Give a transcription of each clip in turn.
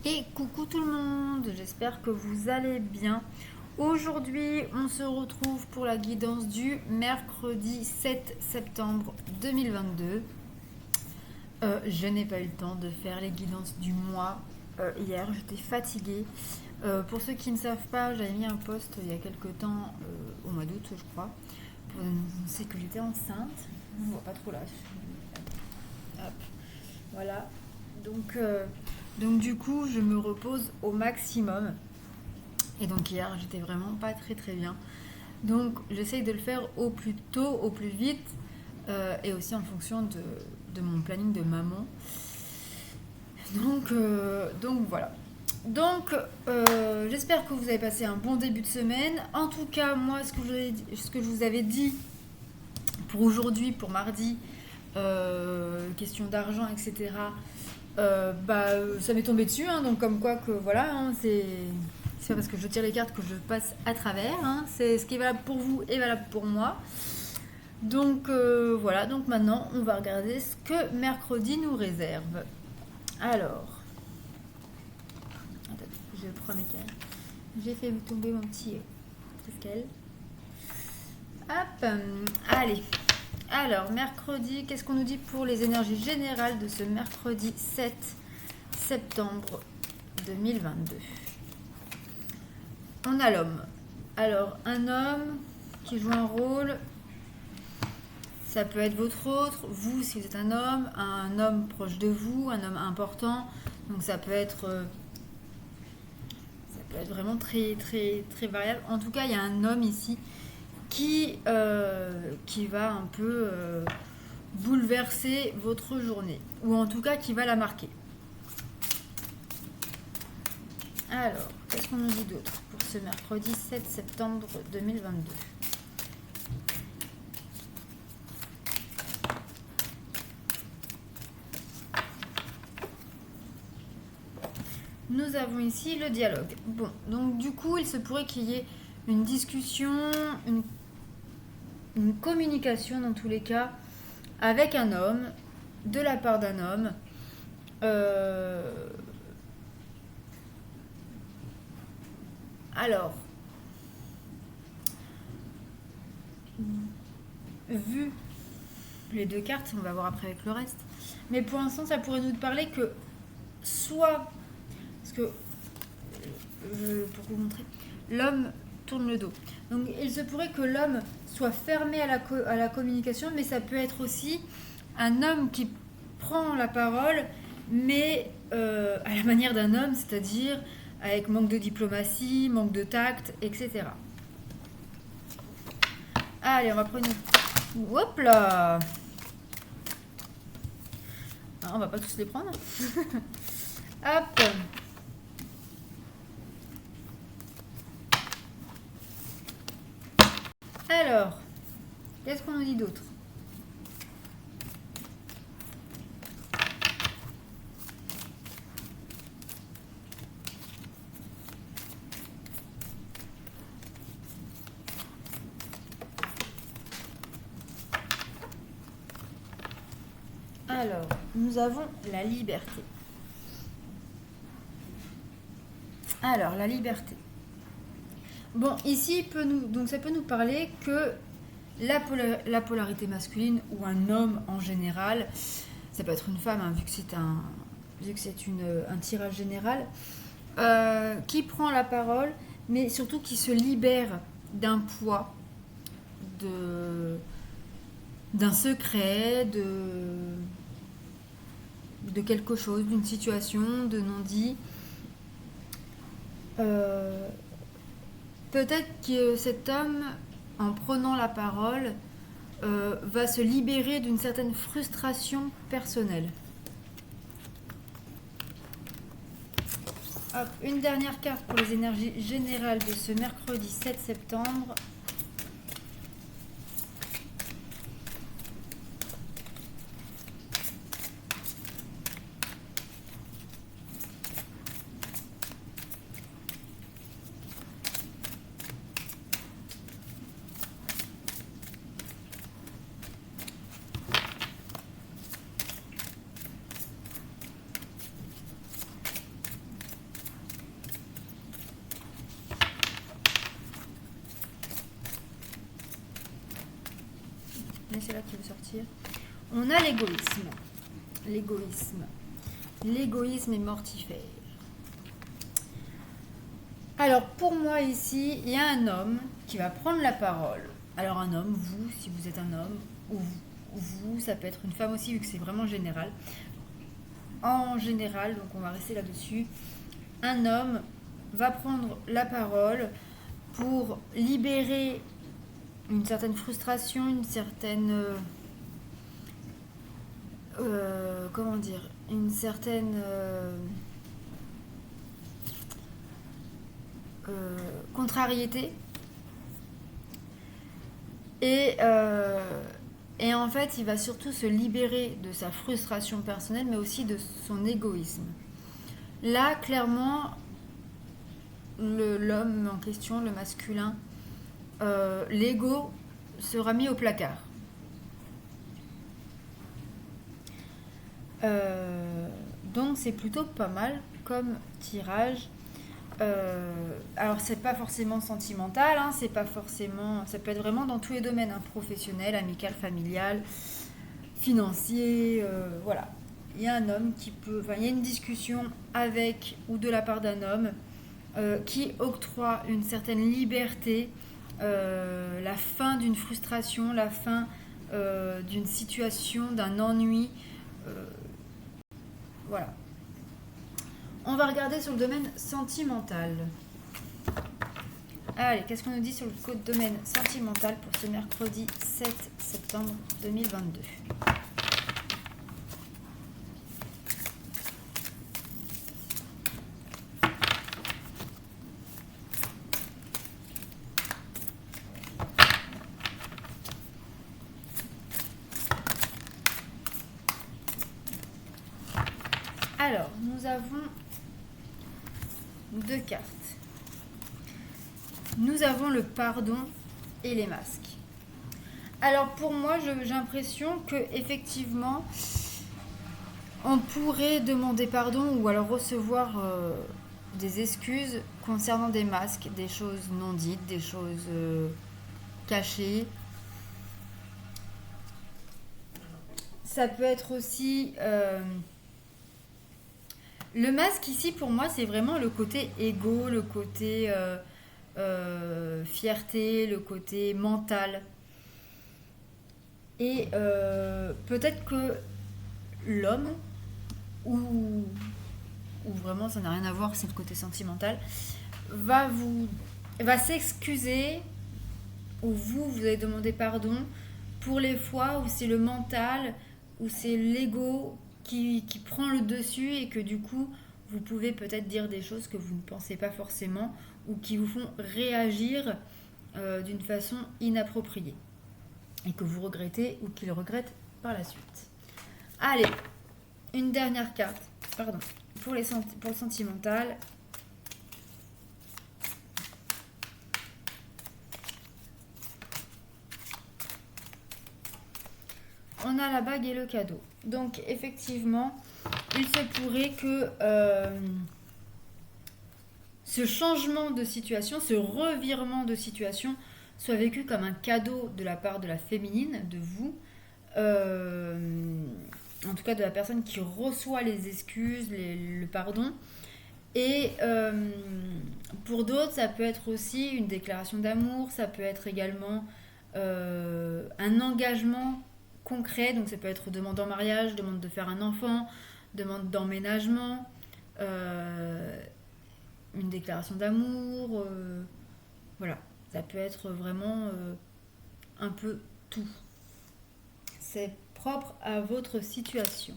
Et coucou tout le monde, j'espère que vous allez bien. Aujourd'hui, on se retrouve pour la guidance du mercredi 7 septembre 2022. Je n'ai pas eu le temps de faire les guidances du mois hier, j'étais fatiguée. Pour ceux qui ne savent pas, j'avais mis un post il y a quelques temps, au mois d'août je crois, pour annoncer que j'étais enceinte. On ne voit pas trop là. Hop, voilà. Donc du coup, je me repose au maximum. Et donc hier, j'étais vraiment pas très très bien. Donc j'essaye de le faire au plus tôt, au plus vite, et aussi en fonction de mon planning de maman. Donc voilà. Donc j'espère que vous avez passé un bon début de semaine. En tout cas, moi, ce que je vous avais dit pour aujourd'hui, pour mardi, question d'argent, etc. Ça m'est tombé dessus, hein, donc comme quoi que voilà, hein, c'est pas parce que je tire les cartes que je passe à travers, hein, c'est ce qui est valable pour vous est valable pour moi. Donc voilà, donc maintenant on va regarder ce que mercredi nous réserve. Alors, attends, je prends mes cartes. J'ai fait tomber mon petit triskel. Hop, allez. Alors, mercredi, qu'est-ce qu'on nous dit pour les énergies générales de ce mercredi 7 septembre 2022? On a l'homme. Alors, un homme qui joue un rôle, ça peut être votre autre, vous si vous êtes un homme proche de vous, un homme important. Donc ça peut être vraiment très très très variable. En tout cas, il y a un homme ici qui va un peu bouleverser votre journée, ou en tout cas qui va la marquer. Alors, qu'est-ce qu'on nous dit d'autre pour ce mercredi 7 septembre 2022? Nous avons ici le dialogue. Bon, donc du coup, il se pourrait qu'il y ait une discussion, une communication dans tous les cas, avec un homme, de la part d'un homme. Alors, vu les deux cartes, on va voir après avec le reste, mais pour l'instant, ça pourrait nous parler que soit, parce que, pour vous montrer, l'homme tourne le dos. Donc, il se pourrait que l'homme soit fermé à la communication, mais ça peut être aussi un homme qui prend la parole, mais à la manière d'un homme, c'est-à-dire avec manque de diplomatie, manque de tact, etc. Allez, on va prendre une... Hop là. On va pas tous les prendre. Hop. Alors, qu'est-ce qu'on nous dit d'autre? Alors, nous avons la liberté. Alors, la liberté. Bon, ici, donc ça peut nous parler que la polarité masculine ou un homme en général, ça peut être une femme, hein, vu que c'est un tirage général, qui prend la parole, mais surtout qui se libère d'un poids, d'un secret, de quelque chose, d'une situation, de non-dit. Peut-être que cet homme, en prenant la parole, va se libérer d'une certaine frustration personnelle. Hop, une dernière carte pour les énergies générales de ce mercredi 7 septembre. c'est là qui veut sortir. On a l'égoïsme. L'égoïsme. L'égoïsme est mortifère. Alors, pour moi, ici, il y a un homme qui va prendre la parole. Alors, un homme, vous, si vous êtes un homme, ou vous, ça peut être une femme aussi, vu que c'est vraiment général. En général, donc on va rester là-dessus, un homme va prendre la parole pour libérer une certaine frustration, une certaine... comment dire, une certaine contrariété et en fait il va surtout se libérer de sa frustration personnelle mais aussi de son égoïsme. Là clairement l'homme en question, le masculin, l'ego sera mis au placard. Donc c'est plutôt pas mal comme tirage. Alors c'est pas forcément sentimental, hein, c'est pas forcément, ça peut être vraiment dans tous les domaines, hein, professionnel, amical, familial, financier, voilà. Il y a un homme qui peut, enfin il y a une discussion avec ou de la part d'un homme qui octroie une certaine liberté, la fin d'une frustration, la fin d'une situation, d'un ennui. Voilà. On va regarder sur le domaine sentimental. Allez, qu'est-ce qu'on nous dit sur le code domaine sentimental pour ce mercredi 7 septembre 2022 ? Alors, nous avons deux cartes. Nous avons le pardon et les masques. Alors pour moi, j'ai l'impression que effectivement, on pourrait demander pardon ou alors recevoir des excuses concernant des masques, des choses non dites, des choses cachées. Ça peut être aussi... le masque ici, pour moi, c'est vraiment le côté égo, le côté fierté, le côté mental. Et peut-être que l'homme, ou vraiment ça n'a rien à voir, c'est le côté sentimental, va s'excuser, ou vous allez demander pardon pour les fois où c'est le mental, où c'est l'ego qui prend le dessus et que du coup vous pouvez peut-être dire des choses que vous ne pensez pas forcément ou qui vous font réagir d'une façon inappropriée et que vous regrettez ou qu'ils regrettent par la suite. Allez, une dernière carte, pardon, pour le sentimental. On a la bague et le cadeau. Donc effectivement, il se pourrait que ce changement de situation, ce revirement de situation soit vécu comme un cadeau de la part de la féminine, de vous, en tout cas de la personne qui reçoit les excuses, le pardon. Et pour d'autres, ça peut être aussi une déclaration d'amour, ça peut être également un engagement concret, donc ça peut être demande en mariage, demande de faire un enfant, demande d'emménagement, une déclaration d'amour, voilà, ça peut être vraiment un peu tout. C'est propre à votre situation.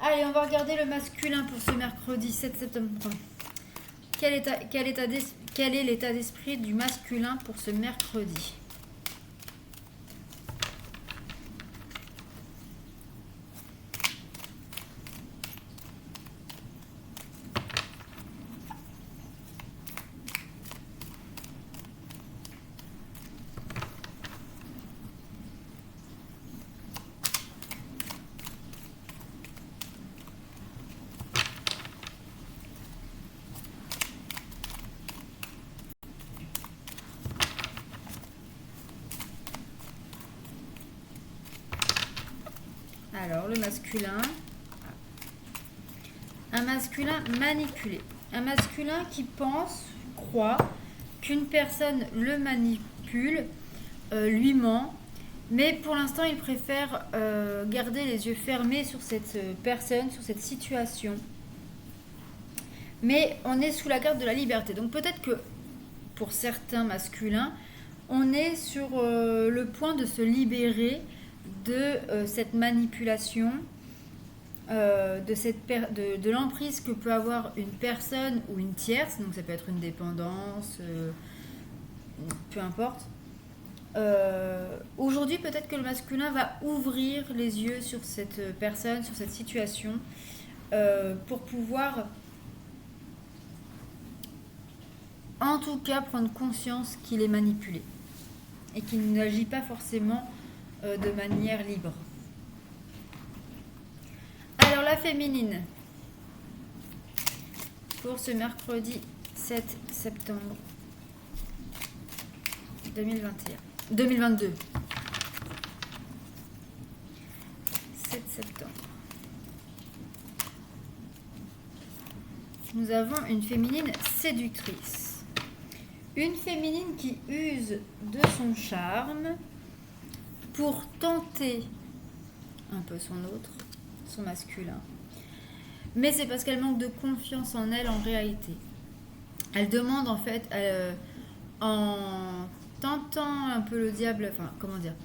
Allez, on va regarder le masculin pour ce mercredi 7 septembre. Quel est l'état d'esprit du masculin pour ce mercredi ? Alors, le masculin. Un masculin manipulé. Un masculin qui pense, croit qu'une personne le manipule, lui ment. Mais pour l'instant, il préfère garder les yeux fermés sur cette personne, sur cette situation. Mais on est sous la carte de la liberté. Donc peut-être que pour certains masculins, on est sur le point de se libérer de cette manipulation, de l'emprise que peut avoir une personne ou une tierce. Donc ça peut être une dépendance, peu importe. Aujourd'hui, peut-être que le masculin va ouvrir les yeux sur cette personne, sur cette situation, pour pouvoir, en tout cas, prendre conscience qu'il est manipulé et qu'il n'agit pas forcément de manière libre. Alors, la féminine, pour ce mercredi 7 septembre 2022. 7 septembre. Nous avons une féminine séductrice. Une féminine qui use de son charme pour tenter un peu son masculin. Mais c'est parce qu'elle manque de confiance en elle en réalité. Elle demande en fait, en tentant un peu le diable, enfin comment dire,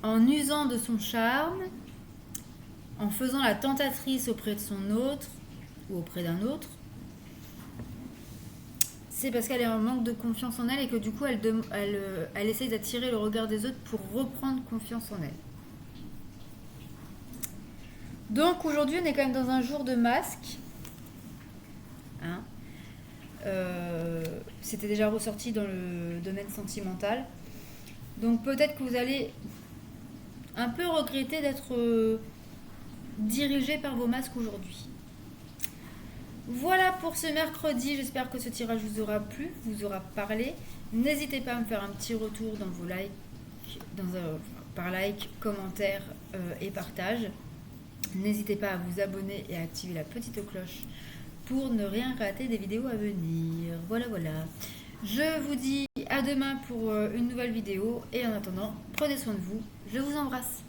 en usant de son charme, en faisant la tentatrice auprès de son autre ou auprès d'un autre, c'est parce qu'elle est en manque de confiance en elle et que du coup elle essaye d'attirer le regard des autres pour reprendre confiance en elle. Donc aujourd'hui on est quand même dans un jour de masque. Hein, c'était déjà ressorti dans le domaine sentimental. Donc peut-être que vous allez un peu regretter d'être dirigé par vos masques aujourd'hui. Voilà pour ce mercredi, j'espère que ce tirage vous aura plu, vous aura parlé. N'hésitez pas à me faire un petit retour dans vos likes, par like, commentaire et partage. N'hésitez pas à vous abonner et à activer la petite cloche pour ne rien rater des vidéos à venir. Voilà. Je vous dis à demain pour une nouvelle vidéo et en attendant, prenez soin de vous. Je vous embrasse.